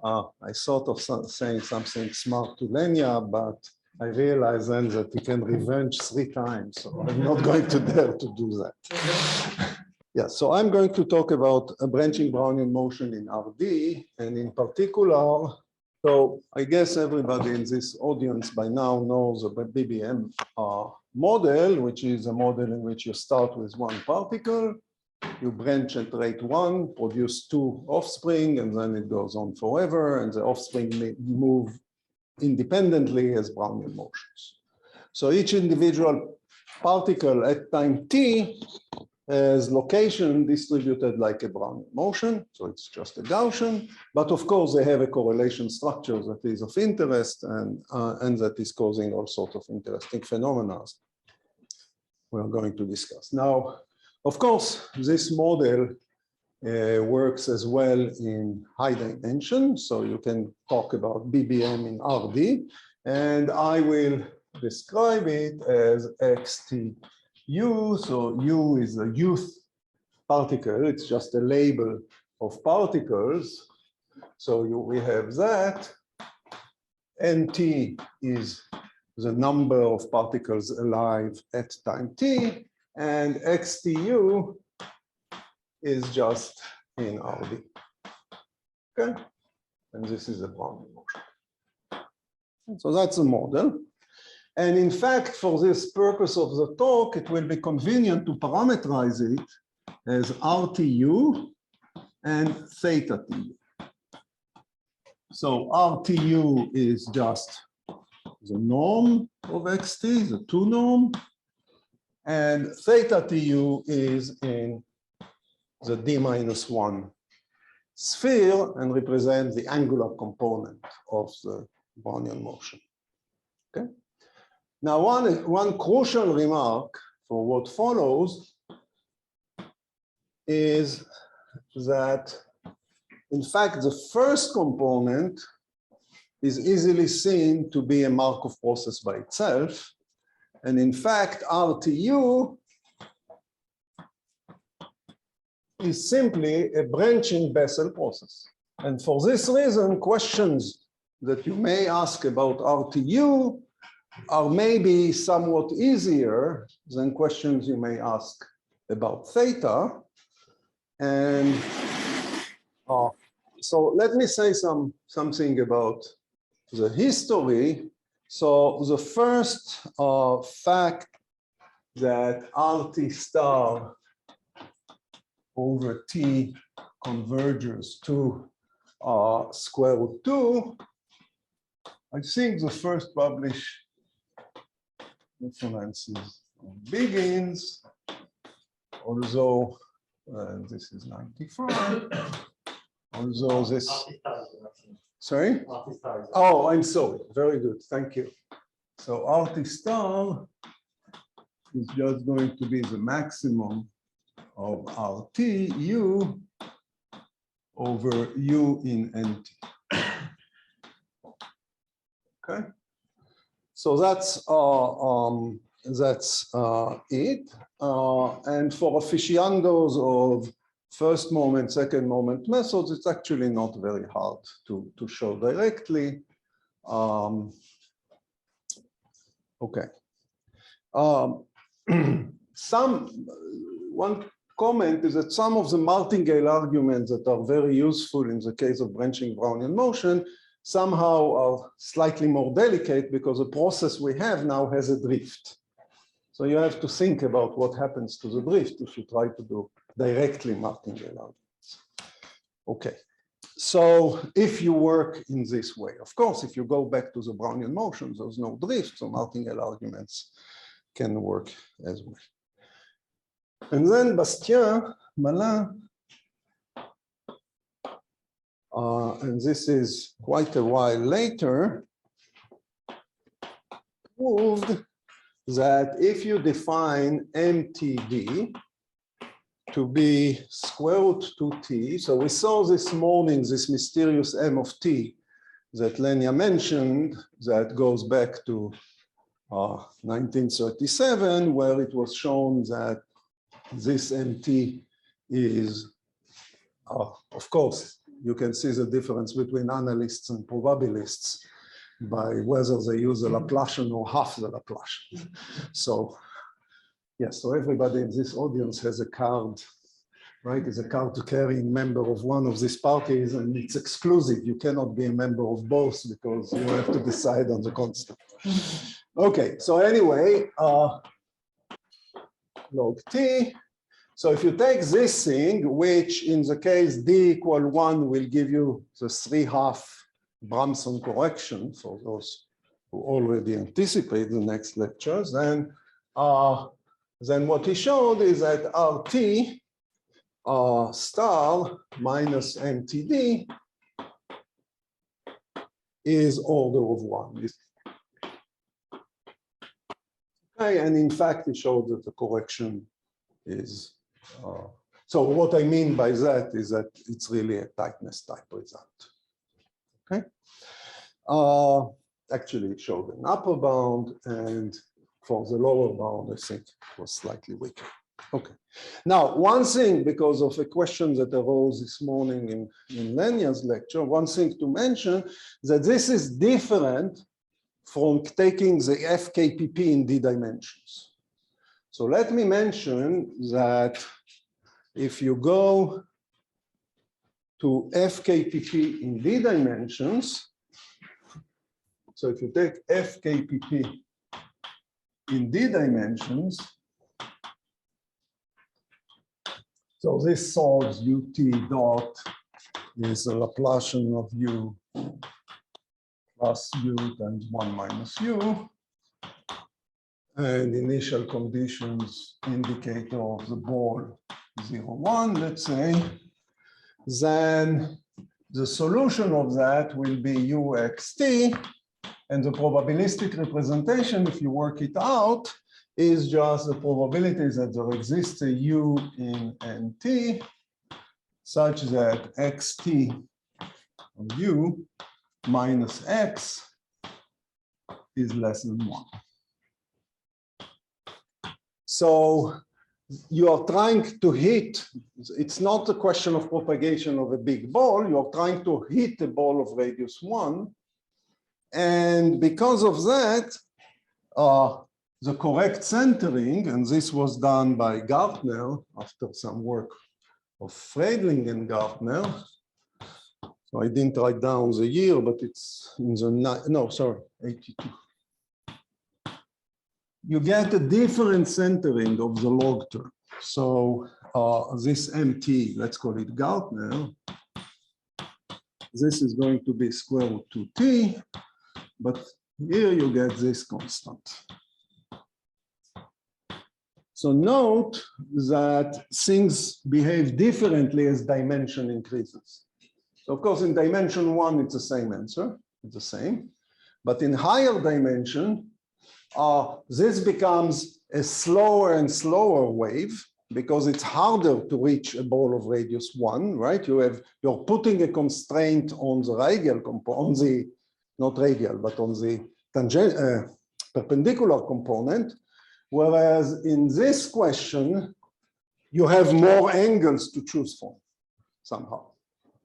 I thought of saying something smart to Lenya, but I realized then that he can revenge 3 times, so I'm not going to dare to do that. Yeah, so I'm going to talk about a branching Brownian motion in RD, and in particular, so I guess everybody in this audience by now knows the BBM model, which is a model in which you start with 1 particle, you branch at rate 1, produce 2 offspring, and then it goes on forever, and the offspring may move independently as Brownian motions. So each individual particle at time t has location distributed like a Brownian motion, so it's just a Gaussian, but of course they have a correlation structure that is of interest and that is causing all sorts of interesting phenomena we're going to discuss. Now, of course, this model works as well in high dimension, so you can talk about BBM in RD, and I will describe it as XTU. So U is a youth particle, it's just a label of particles. So we have that. NT is the number of particles alive at time t, and XTU is just in RD. Okay, and this is a Brownian motion. So that's a model. And in fact, for this purpose of the talk, it will be convenient to parameterize it as RTU and theta TU. So RTU is just the norm of XT, the 2 norm, and theta TU is in the d-1 sphere and represents the angular component of the Brownian motion. Okay. Now, one crucial remark for what follows is that, in fact, the first component is easily seen to be a Markov process by itself. And in fact, RTU is simply a branching Bessel process. And for this reason, questions that you may ask about RTU are maybe somewhat easier than questions you may ask about theta. And so let me say something about the history. So the first fact that RT star over T converges to square root 2, I think the first published references begins, although this is 95, although this, sorry? Oh, I'm sorry, very good, thank you. So RT star is just going to be the maximum of RT U over U in NT. Okay, so that's it. And for aficionados of first moment, second moment methods, it's actually not very hard to show directly. Okay. One comment is that some of the martingale arguments that are very useful in the case of branching Brownian motion somehow are slightly more delicate because the process we have now has a drift. So you have to think about what happens to the drift if you try to do directly martingale arguments. Okay, so if you work in this way, of course, if you go back to the Brownian motion, there's no drift, so martingale arguments can work as well. And then Bastien, Mallein, and this is quite a while later, proved that if you define MTD to be square root 2t, so we saw this morning this mysterious M of t that Lenya mentioned that goes back to 1937, where it was shown that this MT is, of course, you can see the difference between analysts and probabilists by whether they use the Laplacian or half the Laplacian. So, yes, so everybody in this audience has a card, right? It's a card to carrying member of one of these parties, and it's exclusive. You cannot be a member of both because you have to decide on the constant. Okay, so anyway, log t. So if you take this thing, which in the case d equal 1 will give you the 3/2 Bramson correction for those who already anticipate the next lectures, then what he showed is that RT star minus MTD is order of 1. Okay, and in fact, he showed that the correction is, so what I mean by that is that it's really a tightness type result. Okay. Actually, it showed an upper bound, and for the lower bound, I think it was slightly weaker. Okay. Now, one thing, because of a question that arose this morning in Lenya's lecture, one thing to mention that this is different from taking the FKPP in d dimensions. So let me mention that if you go to FKPP in d dimensions, so if you take FKPP in d dimensions, so this solves ut dot is the Laplacian of u plus u times 1 minus u, and initial conditions indicator of the ball 0, 1, let's say, then the solution of that will be uxt, and the probabilistic representation, if you work it out, is just the probability that there exists a u in nt such that xt of u minus x is less than 1. So you are trying to hit, it's not a question of propagation of a big ball, you are trying to hit a ball of radius 1. And because of that, the correct centering, and this was done by Gartner after some work of Friedling and Gartner. So I didn't write down the year, but it's in the, 82. You get a different centering of the log term. So this MT, let's call it Gartner, this is going to be square root 2t, but here you get this constant. So note that things behave differently as dimension increases. So of course, in dimension 1, it's the same answer, it's the same. But in higher dimension, this becomes a slower and slower wave because it's harder to reach a ball of radius 1, right? You're putting a constraint on the radial component, on the, not radial, but on the perpendicular component. Whereas in this question, you have more angles to choose from somehow.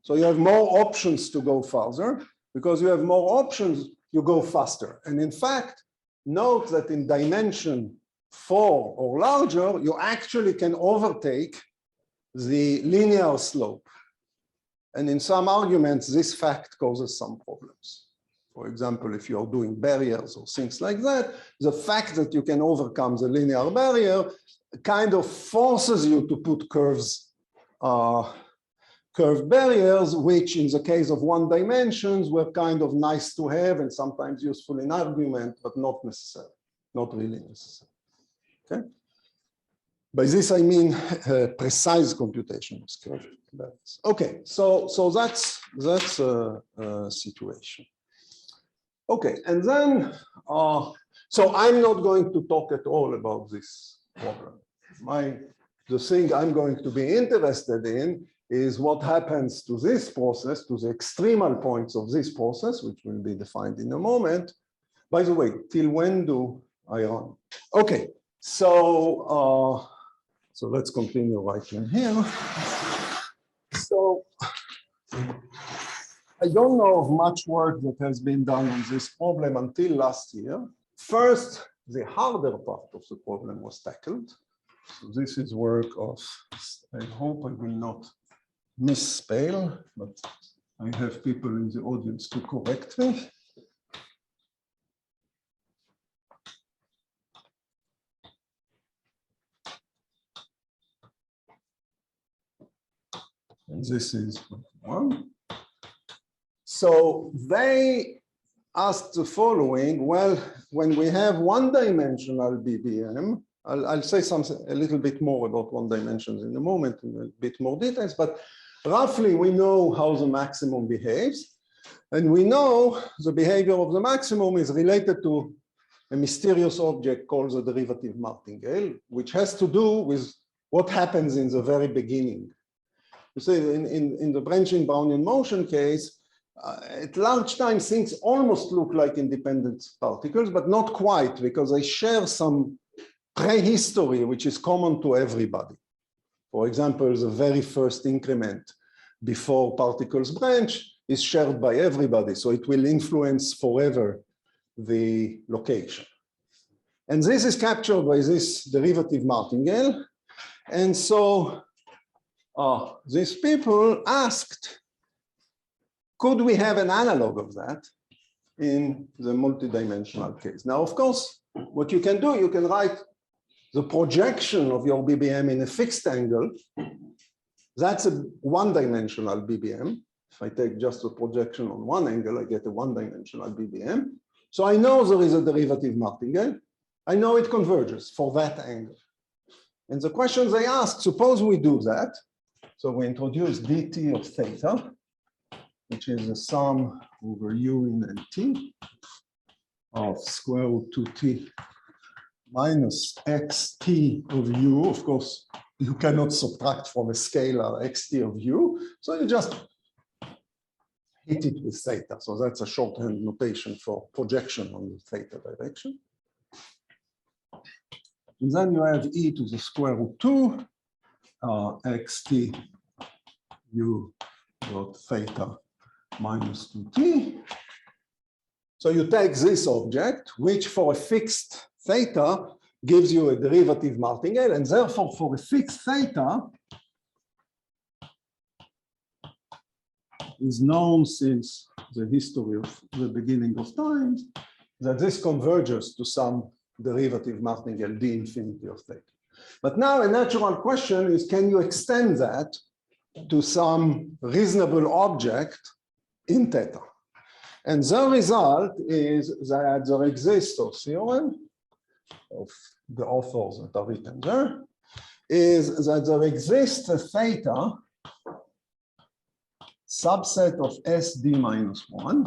So you have more options to go farther. Because you have more options, you go faster. And in fact, note that in dimension 4 or larger, you actually can overtake the linear slope. And in some arguments, this fact causes some problems. For example, if you're doing barriers or things like that, the fact that you can overcome the linear barrier kind of forces you to put curved barriers, which in the case of one dimensions were kind of nice to have and sometimes useful in argument, but not necessary, not really necessary. Okay. By this I mean precise computation of curved barriers. Okay, so that's a situation. Okay, and then, so I'm not going to talk at all about this problem. The thing I'm going to be interested in is what happens to this process, to the extremal points of this process, which will be defined in a moment. By the way, till when do I run? Okay, so let's continue right in here. So I don't know of much work that has been done on this problem until last year. First, the harder part of the problem was tackled. So this is work of, I hope I will not misspell, but I have people in the audience to correct me. And this is one. So they asked the following, well, when we have one-dimensional BBM, I'll say something a little bit more about one dimensions in a moment, in a bit more details, but roughly we know how the maximum behaves. And we know the behavior of the maximum is related to a mysterious object called the derivative martingale, which has to do with what happens in the very beginning. You see, in the branching Brownian motion case, at large time, things almost look like independent particles, but not quite, because they share some prehistory, which is common to everybody. For example, the very first increment before particles branch is shared by everybody, so it will influence forever the location. And this is captured by this derivative martingale. And so these people asked, could we have an analog of that in the multidimensional case? Now, of course, what you can do, you can write the projection of your BBM in a fixed angle. That's a one-dimensional BBM. If I take just the projection on one angle, I get a one-dimensional BBM. So I know there is a derivative martingale. I know it converges for that angle. And the questions they asked, suppose we do that. So we introduce dt of theta, which is the sum over u in and t of square root 2t minus xt of u. Of course, you cannot subtract from a scalar xt of u. So you just hit it with theta. So that's a shorthand notation for projection on the theta direction. And then you have e to the square root 2 xt u dot theta minus 2t. So you take this object, which for a fixed theta gives you a derivative martingale, and therefore for a fixed theta is known since the history of the beginning of time that this converges to some derivative martingale d infinity of theta. But now a natural question is, can you extend that to some reasonable object in theta? And the result is that there exists a theorem of the authors that are written there, is that there exists a theta subset of SD minus 1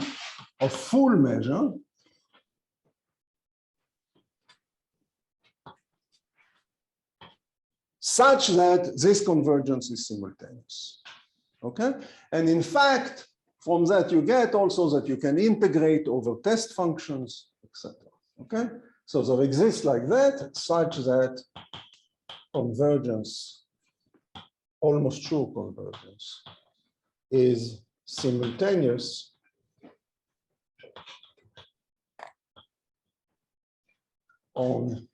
of full measure such that this convergence is simultaneous. Okay? And in fact, from that you get also that you can integrate over test functions, etc. Okay? So there exists like that, such that convergence, almost true convergence, is simultaneous on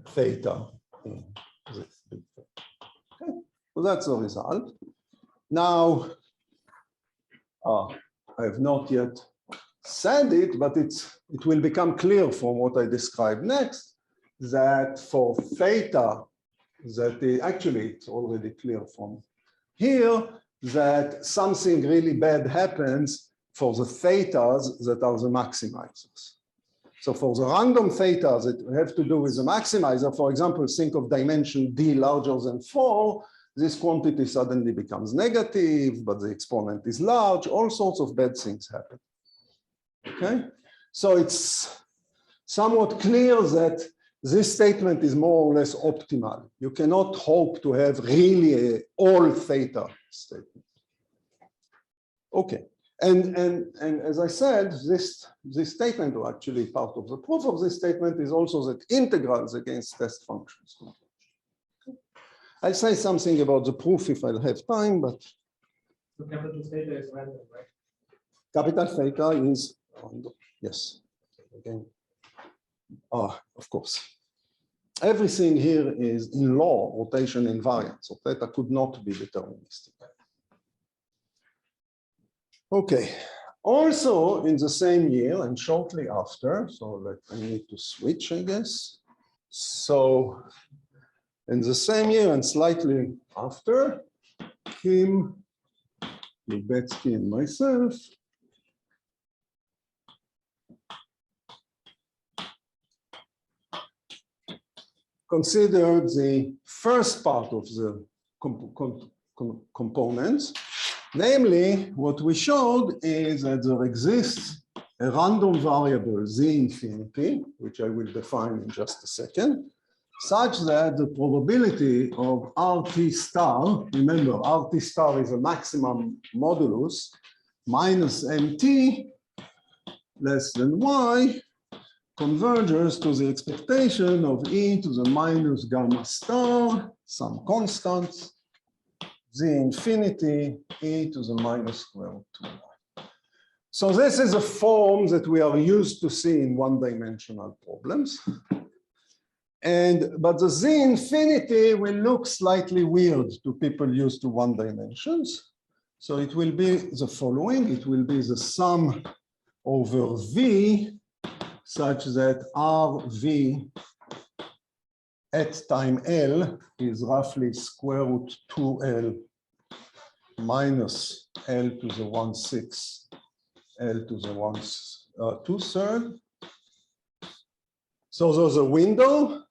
theta in this big thing. Okay, so that's the result. Now, I have not yet said it, but it will become clear from what I describe next that for theta, actually it's already clear from here that something really bad happens for the thetas that are the maximizers. So for the random thetas that have to do with the maximizer, for example, think of dimension d larger than 4, this quantity suddenly becomes negative, but the exponent is large, all sorts of bad things happen. Okay, so it's somewhat clear that this statement is more or less optimal. You cannot hope to have really all theta statement. Okay, And as I said, this statement, or actually part of the proof of this statement, is also that integrals against test functions. I'll say something about the proof if I'll have time, but So capital theta is random, right? capital theta is random. Yes. Again. Of course. Everything here is in law, rotation invariant. So theta could not be deterministic. Okay. Also in the same year and shortly after, so I need to switch, I guess. So in the same year and slightly after, Kim, Lubetzky, and myself considered the first part of the components. Namely, what we showed is that there exists a random variable z infinity, which I will define in just a second, such that the probability of RT star, remember RT star is a maximum modulus, minus MT less than y, converges to the expectation of e to the minus gamma star, some constants, z infinity e to the minus square root 2y. So this is a form that we are used to see in one-dimensional problems. But the z infinity will look slightly weird to people used to one dimensions. So it will be the following. It will be the sum over v such that RV at time L is roughly square root 2L minus L to the 1/6, L to the 2/3. So there's a window.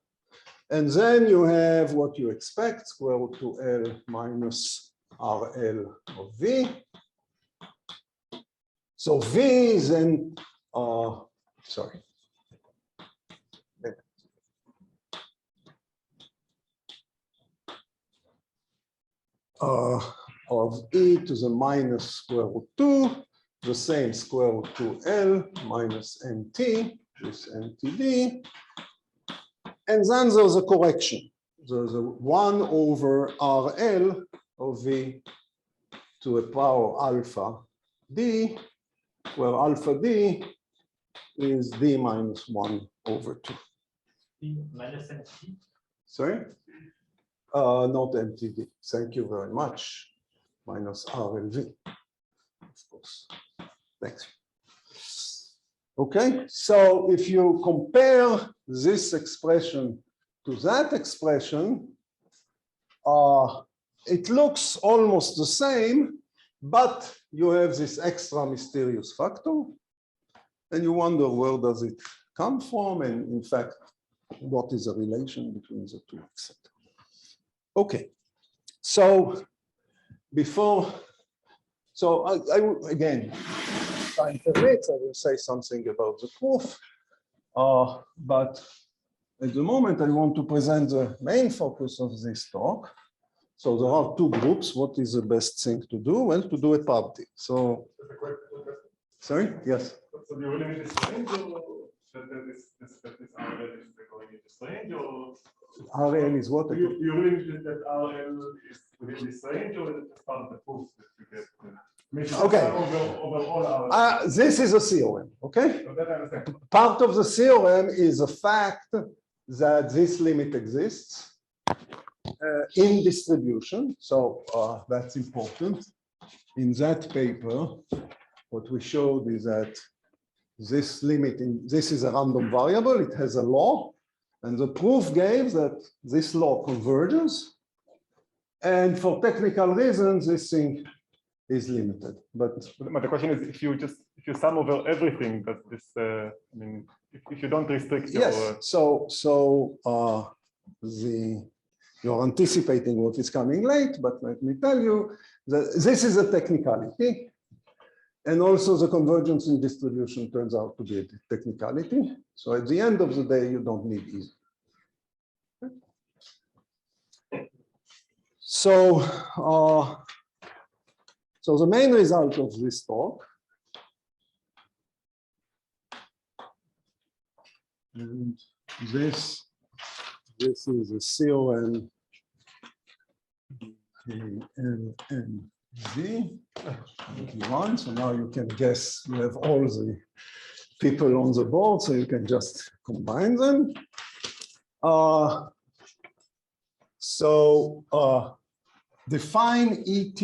And then you have what you expect, square root 2L minus RL of V. So V is then, sorry. Of e to the minus square root 2, the same square root 2L minus NT, this NTD. And then there's a correction. There's a 1 over RL of V to the power alpha D, where alpha D is D minus 1 over 2. D minus MT? Sorry? Not MTD. Thank you very much. Minus RLV, of course. Thanks. Okay, so if you compare this expression to that expression, it looks almost the same, but you have this extra mysterious factor, and you wonder where does it come from, and in fact, what is the relation between the two, etc. Okay, so before, so I again, time permits, I will say something about the proof, but at the moment I want to present the main focus of this talk. So there are two groups. What is the best thing to do? Well, to do a party. So, sorry, yes. So you really need this range, or that this RL is going in this range, or RL is what? You really need that RL is within this range, or is it just part of the proof that you get? Okay. Over all RL. This is a theorem. Okay. So that I understand. Part of the theorem is the fact that this limit exists in distribution. So that's important. In that paper, what we showed is that this limit, this is a random variable, it has a law, and the proof gave that this law converges. And for technical reasons, this thing is limited. But the question is, if you sum over everything, that this, I mean, if you don't restrict your... Yes, you're anticipating what is coming late, but let me tell you that this is a technicality. And also the convergence in distribution turns out to be a technicality. So at the end of the day, you don't need either. So the main result of this talk And this is a theorem KLMZ. So now you can guess, you have all the people on the board, so you can just combine them. Define ET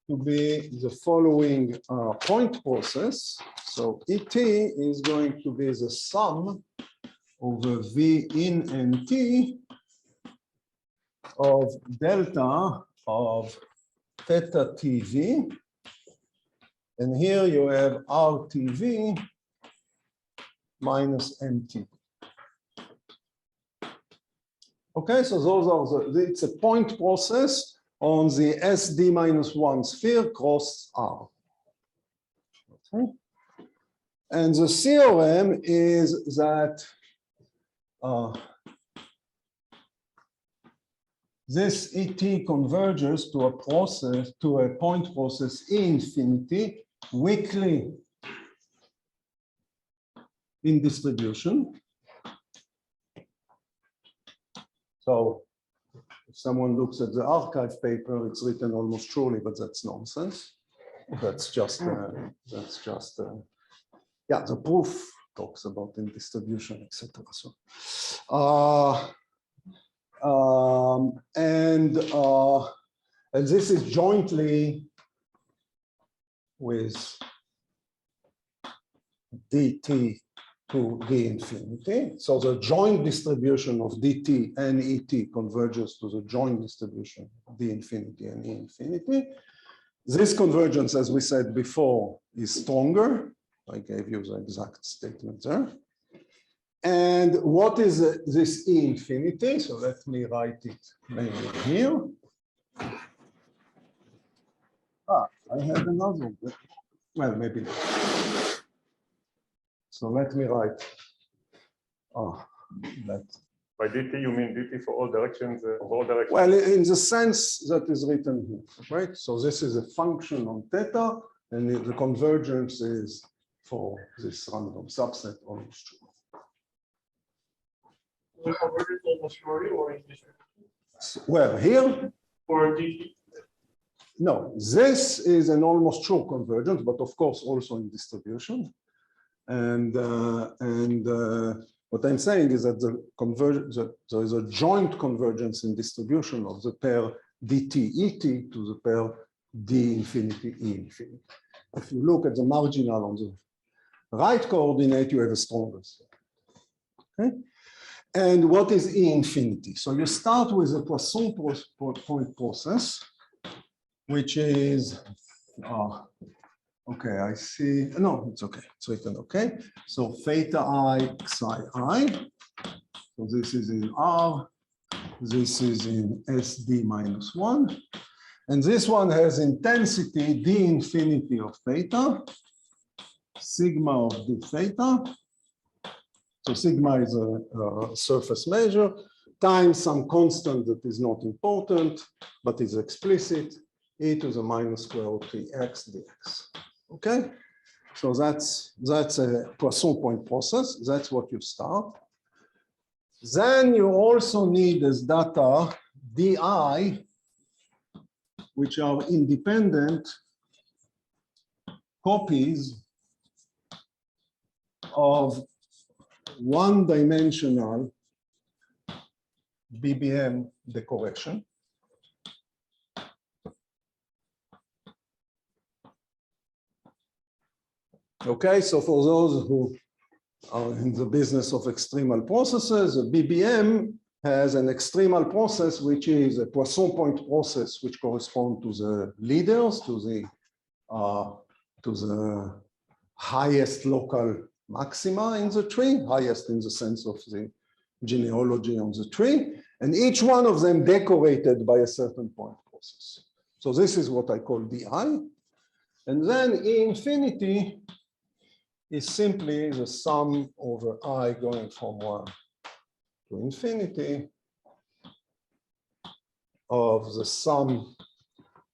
to be the following point process. So ET is going to be the sum over V in and T of delta of theta TV. And here you have RTV minus MT. Okay, so those are it's a point process on the SD minus 1 sphere cross R. Okay. And the theorem is that this ET converges to a process, to a point process E infinity, weakly in distribution. So if someone looks at the archive paper, it's written almost surely, but that's nonsense. That's just yeah, the proof talks about in distribution, etc. So, and this is jointly with dt to d infinity. So the joint distribution of dt and et converges to the joint distribution of d infinity and e infinity. This convergence, as we said before, is stronger. I gave you the exact statement there. And what is this E infinity? So let me write it maybe here. I have another. Well, maybe. So let me write. That. By dt, you mean dt for all directions, Well, in the sense that is written here, right? So this is a function on theta, and the convergence is for this random subset almost true. The convergence almost surely or in distribution? Well, here? For dt? No, this is an almost true convergence, but of course also in distribution. And what I'm saying is that there is a joint convergence in distribution of the pair dt et to the pair d infinity e infinity. If you look at the marginal on the right coordinate, you have a stronger set. Okay? And what is E infinity? So you start with a Poisson point process, which is, okay, I see. No, it's okay. It's written okay. So theta I, psi I. So this is in R. This is in SD minus 1. And this one has intensity D infinity of theta, sigma of d theta. So sigma is a surface measure, times some constant that is not important, but is explicit, e to the minus square root 3x dx. Okay? So that's a Poisson point process. That's what you start. Then you also need as data di, which are independent copies of one-dimensional BBM decoration. Okay, so for those who are in the business of extremal processes, a BBM has an extremal process, which is a Poisson point process, which corresponds to the leaders, to the highest local maxima in the tree, highest in the sense of the genealogy on the tree, and each one of them decorated by a certain point process. So this is what I call di. And then E infinity is simply the sum over I going from 1 to infinity of the sum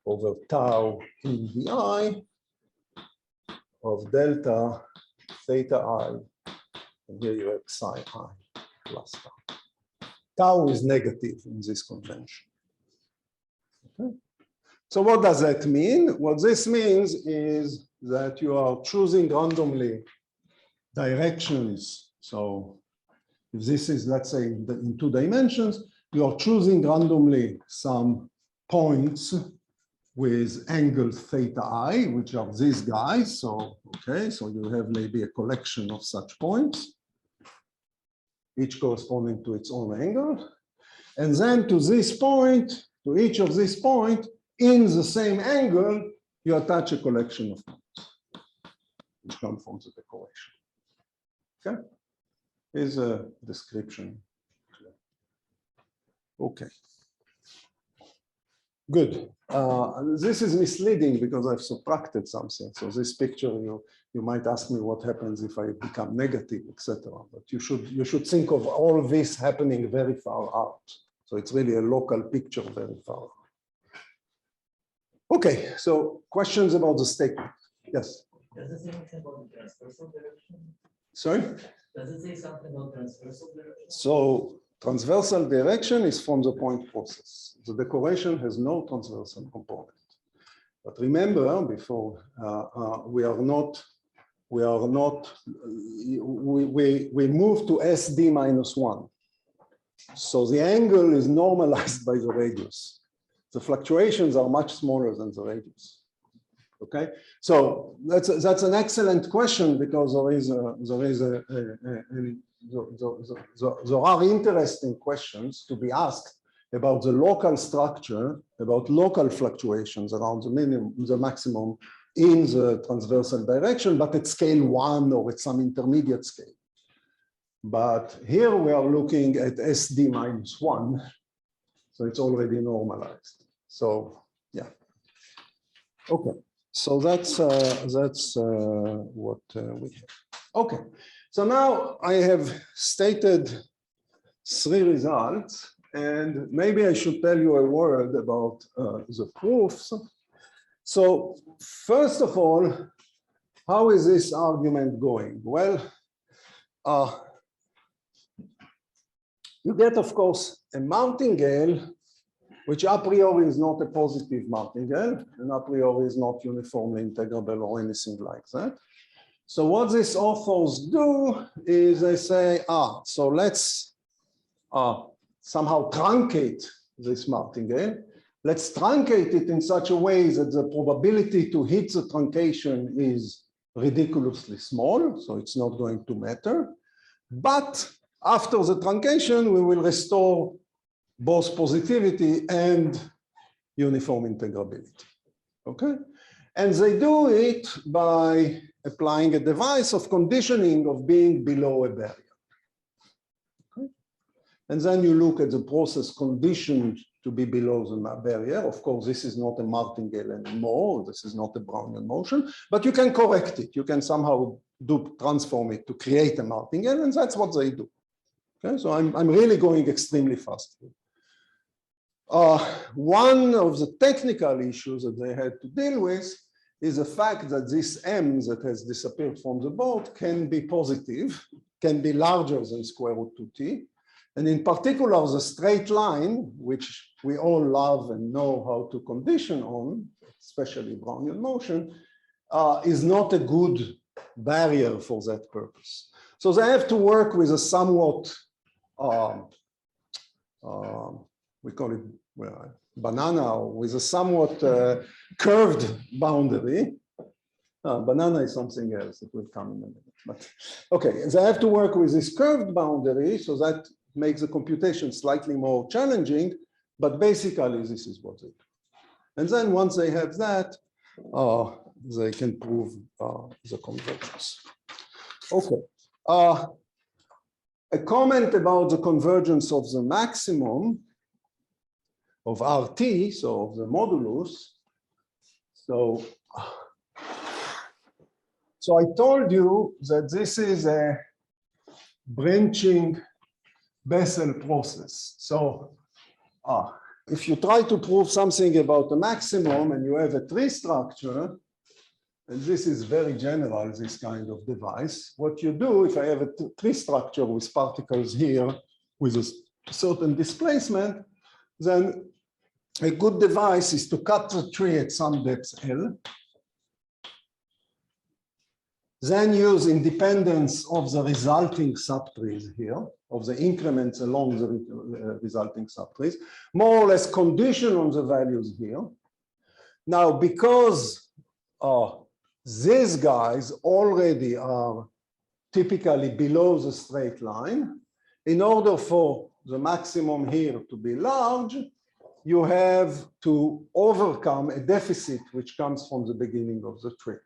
over tau in di of delta theta I And here you have psi I plus tau. Tau is negative in this convention. Okay. So what does that mean? What this means is that you are choosing randomly directions. So if this is, let's say, in 2 dimensions, you are choosing randomly some points with angle theta I, which are these guys. So, okay, so you have maybe a collection of such points, each corresponding to its own angle. And then to this point, to each of these points, in the same angle, you attach a collection of points, which come from the decoration. Okay, here's a description. Okay, good. This is misleading because I've subtracted something. So this picture, you might ask me what happens if I become negative, etc. But you should think of all this happening very far out. So it's really a local picture very far out. Okay, so questions about the statement? Yes. Does it say anything about the transversal direction? Sorry? Does it say something about transversal direction? So transversal direction is from the point process. The decoration has no transversal component. But remember, before we move to SD minus 1. So the angle is normalized by the radius. The fluctuations are much smaller than the radius. Okay, so that's an excellent question because there are interesting questions to be asked about the local structure, about local fluctuations around the minimum, the maximum in the transversal direction, but at scale 1 or at some intermediate scale. But here we are looking at SD minus 1, so it's already normalized. So yeah, okay. So that's what we have. Okay, so now I have stated 3 results, and maybe I should tell you a word about the proofs. So first of all, how is this argument going? Well, you get, of course, a martingale, which a priori is not a positive martingale, and a priori is not uniformly integrable or anything like that. So what these authors do is they say, so let's somehow truncate this martingale. Let's truncate it in such a way that the probability to hit the truncation is ridiculously small, so it's not going to matter. But after the truncation, we will restore both positivity and uniform integrability. Okay? And they do it by applying a device of conditioning of being below a barrier. Okay? And then you look at the process conditioned to be below the barrier. Of course, this is not a martingale anymore. This is not a Brownian motion, but you can correct it. You can somehow transform it to create a martingale, and that's what they do. Okay? So I'm really going extremely fast here. One of the technical issues that they had to deal with is the fact that this m that has disappeared from the board can be positive, can be larger than square root 2t. And in particular, the straight line, which we all love and know how to condition on, especially Brownian motion, is not a good barrier for that purpose. So they have to work with a somewhat we call it banana, with a somewhat curved boundary. Banana is something else, it will come in a minute. But okay, they have to work with this curved boundary, so that makes the computation slightly more challenging, but basically this is what they do. And then once they have that, they can prove the convergence. Okay. A comment about the convergence of the maximum of RT, so of the modulus. So I told you that this is a branching Bessel process. So if you try to prove something about the maximum and you have a tree structure, and this is very general, this kind of device. What you do, if I have a tree structure with particles here with a certain displacement, then a good device is to cut the tree at some depth L, then use independence of the resulting subtrees here, of the increments along the resulting subtrees, more or less condition on the values here. Now, because these guys already are typically below the straight line, in order for the maximum here to be large, you have to overcome a deficit which comes from the beginning of the tree.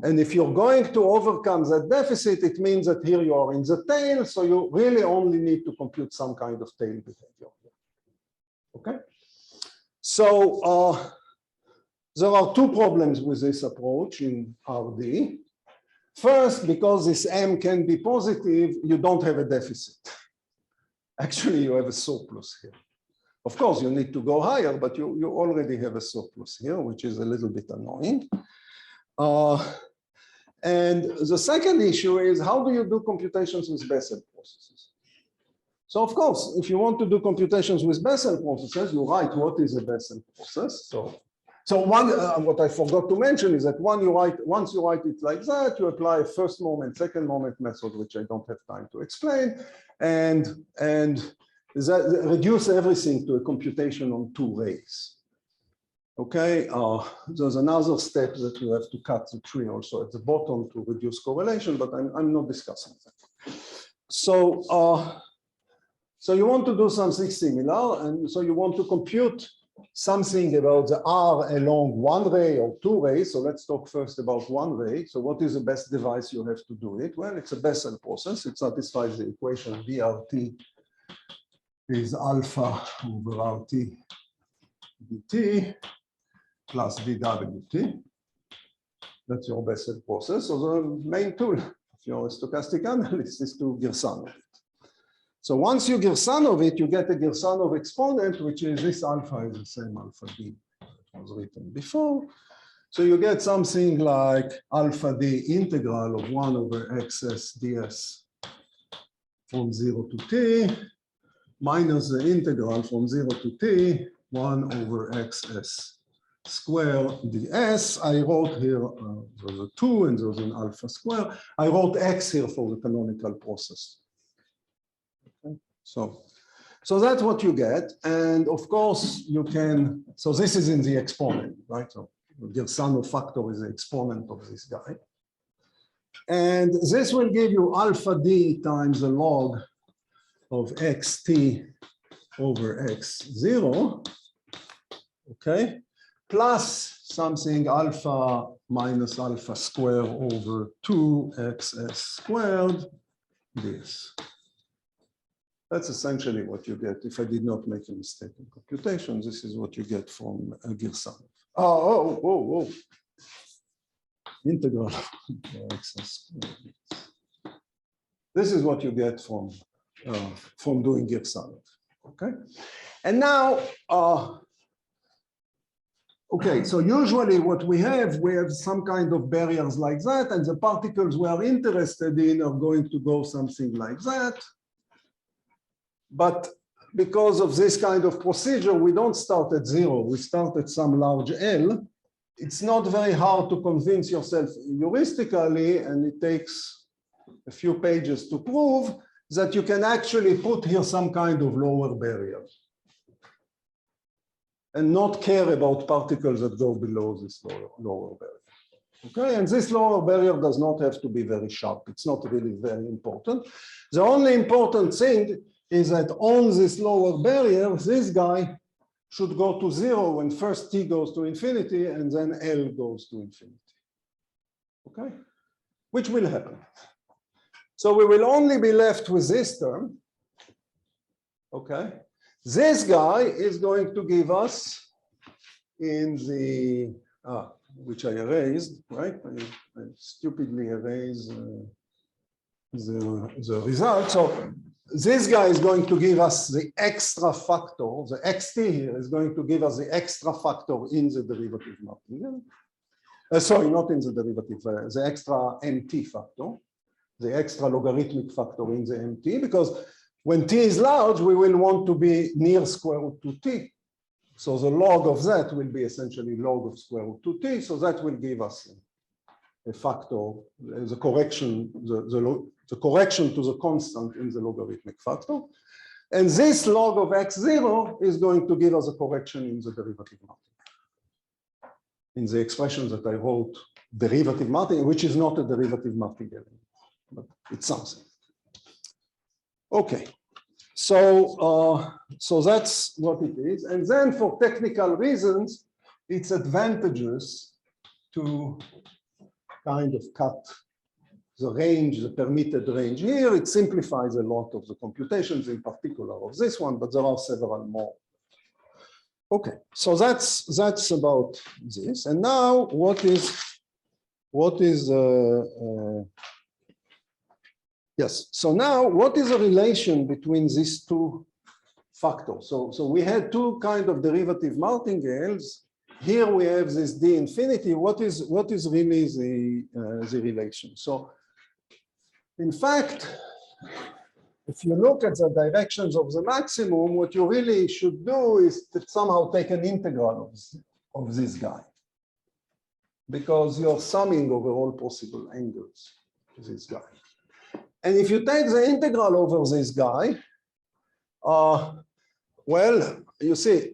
And if you're going to overcome that deficit, it means that here you are in the tail, so you really only need to compute some kind of tail behavior. Okay? So there are two problems with this approach in RD. First, because this M can be positive, you don't have a deficit. Actually, you have a surplus here. Of course, you need to go higher, but you already have a surplus here, which is a little bit annoying. And the second issue is, how do you do computations with Bessel processes? So of course, if you want to do computations with Bessel processes, you write what is a Bessel process. So one, what I forgot to mention is that once you write it like that, you apply a first moment, second moment method, which I don't have time to explain, and that reduce everything to a computation on two rays. Okay, there's another step that you have to cut the tree also at the bottom to reduce correlation, but I'm not discussing that. So, so you want to do something similar, and so you want to compute something about the R along one ray or two rays. So let's talk first about one ray. So what is the best device you have to do it? Well, it's a Bessel process. It satisfies the equation VRT is alpha over RT dt plus dWt. That's your Bessel process. So the main tool of your stochastic analyst is to Girsanov it. So once you Girsanov it, you get a Girsanov exponent, which is this alpha is the same alpha d that was written before. So you get something like alpha d integral of 1 over xs ds from 0 to t minus the integral from 0 to t 1 over xs square ds. I wrote here, there's a 2 and there's an alpha square. I wrote x here for the canonical process. Okay. So that's what you get. And of course you can, so this is in the exponent, right? So the Girsanov factor is the exponent of this guy. And this will give you alpha d times the log of xt over x0, okay? Plus something alpha minus alpha square over 2xs squared, this. That's essentially what you get. If I did not make a mistake in computation, this is what you get from Girsanov. Oh. Integral xs squared. This is what you get from doing Girsanov, okay? And now, okay, so usually what we have some kind of barriers like that, and the particles we are interested in are going to go something like that. But because of this kind of procedure, we don't start at 0, we start at some large L. It's not very hard to convince yourself heuristically, and it takes a few pages to prove that you can actually put here some kind of lower barrier and not care about particles that go below this lower barrier. Okay, and this lower barrier does not have to be very sharp. It's not really very important. The only important thing is that on this lower barrier, this guy should go to 0 when first t goes to infinity and then L goes to infinity. Okay, which will happen. So we will only be left with this term. Okay, this guy is going to give us in the, which I erased, right? I stupidly erased the result. So this guy is going to give us the extra factor, the xt here is going to give us the extra factor in the derivative martingale. Sorry, not in the derivative, the extra mt factor, the extra logarithmic factor in the mt, because when t is large, we will want to be near square root 2t. So the log of that will be essentially log of square root 2t. So that will give us a factor, the correction, the correction to the constant in the logarithmic factor. And this log of x0 is going to give us a correction in the derivative martingale. In the expression that I wrote, derivative martingale, which is not a derivative martingale, but it's something. Okay, so that's what it is. And then for technical reasons, it's advantageous to kind of cut the range, the permitted range here. It simplifies a lot of the computations, in particular of this one, but there are several more. Okay, so that's about this. And now what is yes, so now what is the relation between these two factors? So we had two kind of derivative martingales. Here we have this d infinity. What is really the relation? So in fact, if you look at the directions of the maximum, what you really should do is to somehow take an integral of this guy, because you're summing over all possible angles to this guy. And if you take the integral over this guy, well, you see,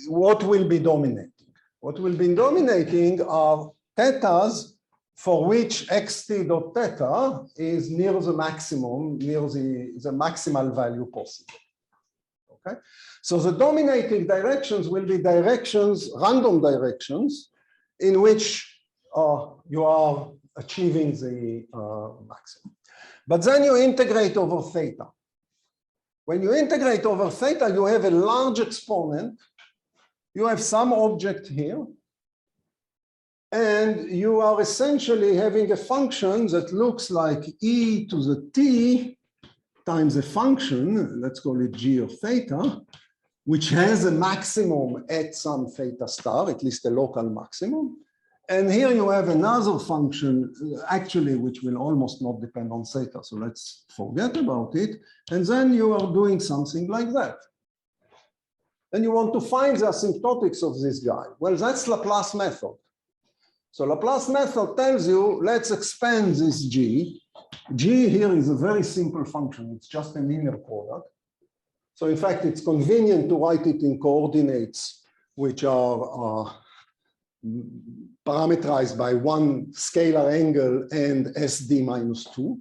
what will be dominating? What will be dominating are thetas for which xt dot theta is near the maximum, near the maximal value possible. Okay, so the dominating directions will be directions, random directions, in which you are achieving the maximum. But then you integrate over theta. When you integrate over theta, you have a large exponent. You have some object here. And you are essentially having a function that looks like e to the t times a function, let's call it g of theta, which has a maximum at some theta star, at least a local maximum. And here you have another function, actually, which will almost not depend on theta. So let's forget about it. And then you are doing something like that. And you want to find the asymptotics of this guy. Well, that's Laplace method. So Laplace method tells you, let's expand this g. G here is a very simple function. It's just an inner product. So in fact, it's convenient to write it in coordinates, which are parameterized by one scalar angle and SD minus 2.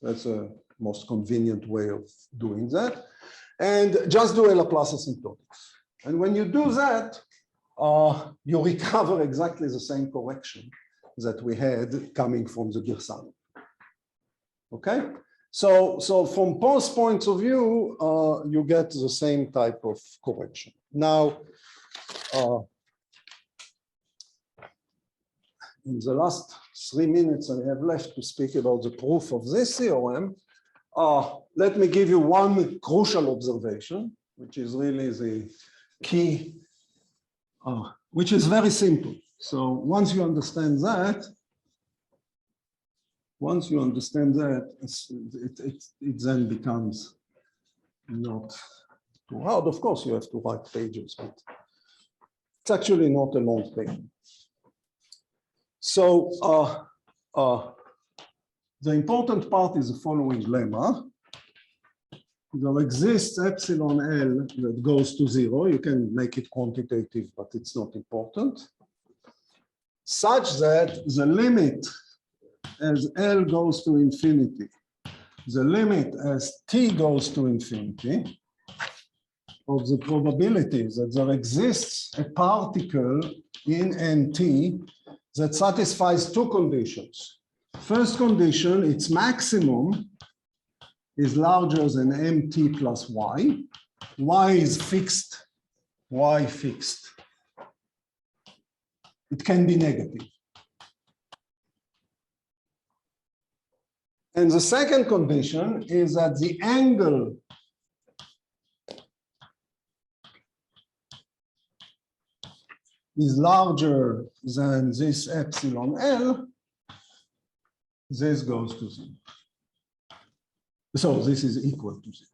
That's a most convenient way of doing that. And just do a Laplace asymptotics. And when you do that, you recover exactly the same correction that we had coming from the Girsani. Okay? So from both points of view, you get the same type of correction. Now, in the last 3 minutes I have left to speak about the proof of this theorem, let me give you one crucial observation, which is really the key, which is very simple. So once you understand that, it then becomes not too hard. Of course, you have to write pages, but it's actually not a long page. So the important part is the following lemma. There exists epsilon L that goes to 0. You can make it quantitative, but it's not important. Such that the limit as L goes to infinity, the limit as T goes to infinity of the probability that there exists a particle in NT that satisfies two conditions. First condition, its maximum is larger than mt plus y. Y is fixed, y fixed. It can be negative. And the second condition is that the angle is larger than this epsilon L, this goes to 0. So this is equal to 0.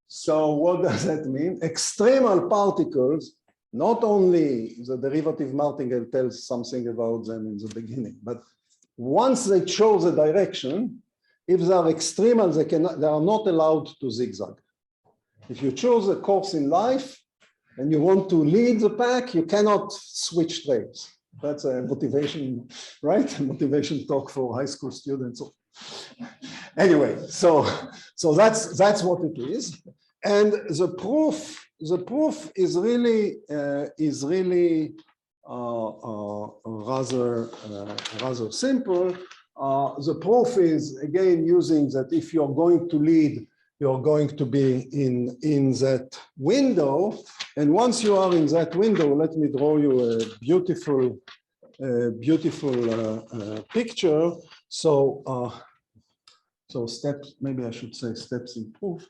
So what does that mean? Extremal particles, not only the derivative Martingale tells something about them in the beginning, but once they chose a direction, if they are extremal, they are not allowed to zigzag. If you choose a course in life and you want to lead the pack, you cannot switch trails. That's a motivation, right? Motivation talk for high school students. Anyway, so that's what it is. And the proof is really rather simple. The proof is again using that if you're going to lead, you're going to be in that window. And once you are in that window, let me draw you a beautiful picture. So steps, maybe I should say steps in proof.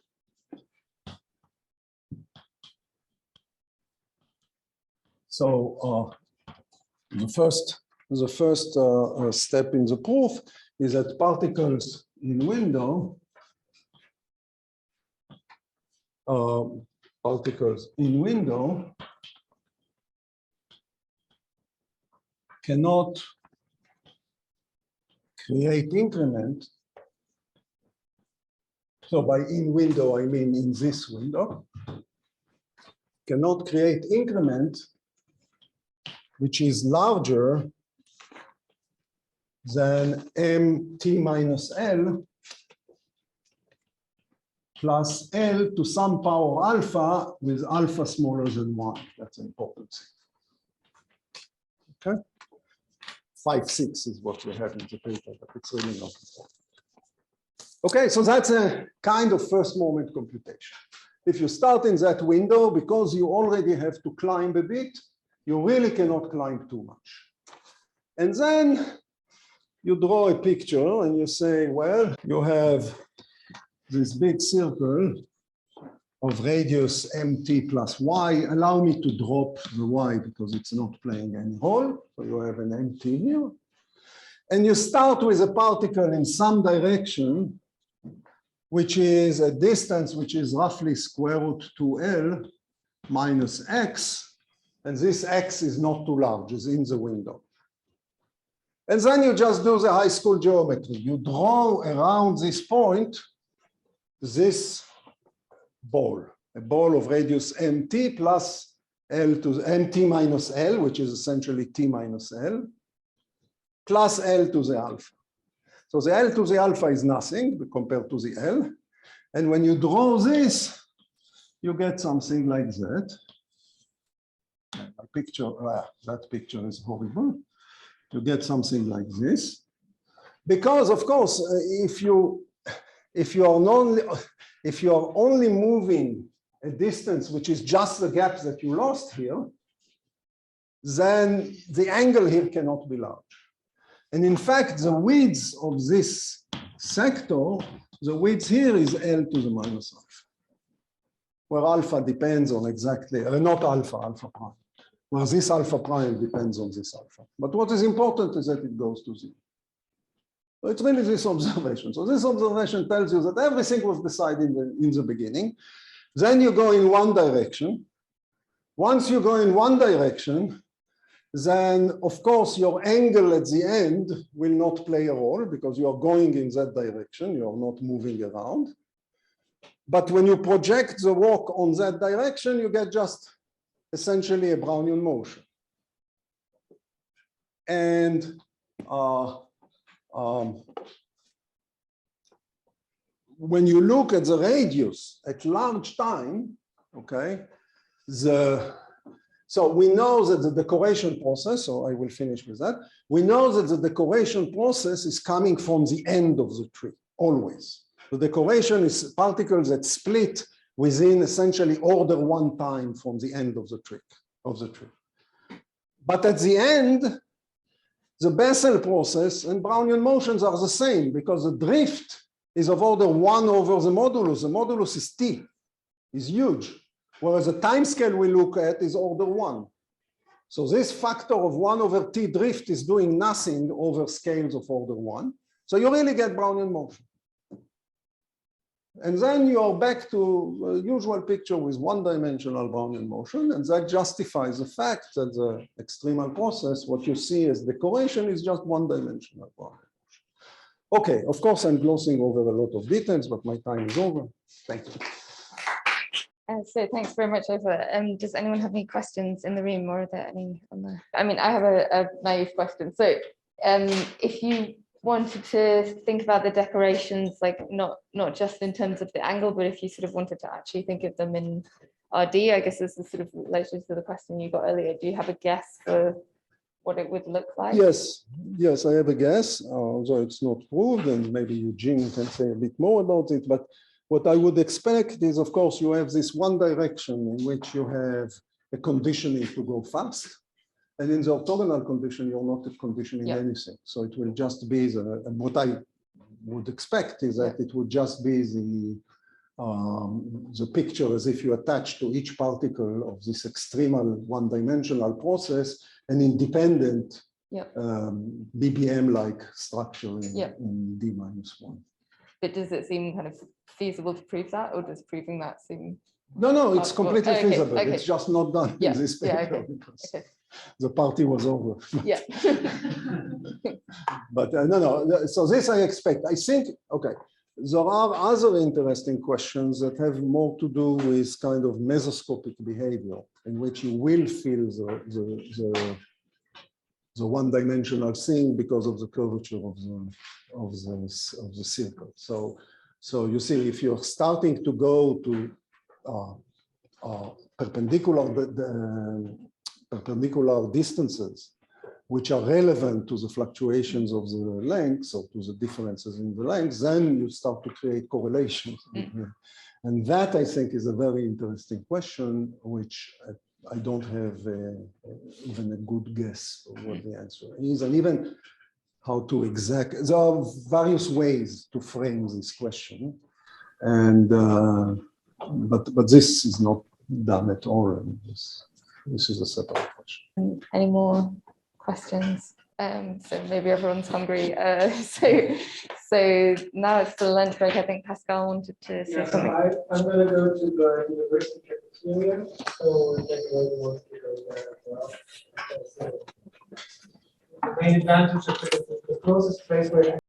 So the first step in the proof is that particles in window cannot create increment. So by in window, I mean in this window, cannot create increment which is larger than mt minus L plus L to some power alpha with alpha smaller than 1. That's an important thing. Okay. 5, 6 is what we have in the paper, but it's really not important. Okay, so that's a kind of first moment computation. If you start in that window, because you already have to climb a bit, you really cannot climb too much. And then you draw a picture and you say, well, you have this big circle of radius mt plus y. Allow me to drop the y because it's not playing any role. So you have an mt here. And you start with a particle in some direction, which is a distance which is roughly square root 2L minus x. And this x is not too large, it's in the window. And then you just do the high school geometry. You draw around this point, this ball, a ball of radius mt plus L to mt minus L, which is essentially t minus L, plus L to the alpha. So the L to the alpha is nothing compared to the L. And when you draw this, you get something like that. A picture, that picture is horrible. You get something like this. Because of course, if you are only moving a distance which is just the gap that you lost here, then the angle here cannot be large. And in fact, the width of this sector, the width here is L to the minus alpha, where alpha depends on exactly, not alpha, alpha prime, where this alpha prime depends on this alpha. But what is important is that it goes to 0. So it's really this observation. So this observation tells you that everything was decided in the beginning. Then you go in one direction. Once you go in one direction, then of course your angle at the end will not play a role because you are going in that direction, you are not moving around. But when you project the walk on that direction, you get just essentially a Brownian motion. And when you look at the radius at large time, okay, so we know that the decoration process, so I will finish with that. We know that the decoration process is coming from the end of the tree, always. The decoration is particles that split within essentially order 1 time from the end of the tree. But at the end, the Bessel process and Brownian motions are the same because the drift is of order 1 over the modulus. The modulus is t, is huge. Whereas the time scale we look at is order 1. So this factor of 1 over t drift is doing nothing over scales of order 1. So you really get Brownian motion. And then you are back to a usual picture with one-dimensional Brownian motion, and that justifies the fact that the extremal process, what you see as decoration, is just one-dimensional Brownian motion. Okay, of course, I'm glossing over a lot of details, but my time is over. Thank you. So thanks very much, Ofer. Does anyone have any questions in the room, or are there any on the? I mean, I have a naive question. So, if you wanted to think about the decorations, like not just in terms of the angle, but if you sort of wanted to actually think of them in RD, I guess this is sort of related to the question you got earlier. Do you have a guess for what it would look like? Yes, I have a guess, although it's not proved, and maybe Eugene can say a bit more about it. But what I would expect is, of course, you have this one direction in which you have a conditioning to go fast. And in the orthogonal condition, you're not conditioning anything. So it will just be what I would expect is that it would just be the picture as if you attach to each particle of this extremal one-dimensional process an independent BBM-like structure in D-1. But does it seem kind of feasible to prove that, or does proving that seem? No, it's completely feasible. Okay. It's just not done in this paper because the party was over. Yeah. But no. So this I expect. I think, okay, there are other interesting questions that have more to do with kind of mesoscopic behavior, in which you will feel the one-dimensional thing because of the curvature of the circle. So you see, if you're starting to go to perpendicular distances, which are relevant to the fluctuations of the lengths or to the differences in the lengths, then you start to create correlations. And that, I think, is a very interesting question, which I don't have even a good guess of what the answer is, and even how to there are various ways to frame this question, and but this is not done at all. And this is a separate question. Any more questions? So maybe everyone's hungry. So now it's the lunch break. I think Pascal wanted to say something. I'm going to go to the university cafeteria, so we can go to there as well. So the main advantage of the closest place where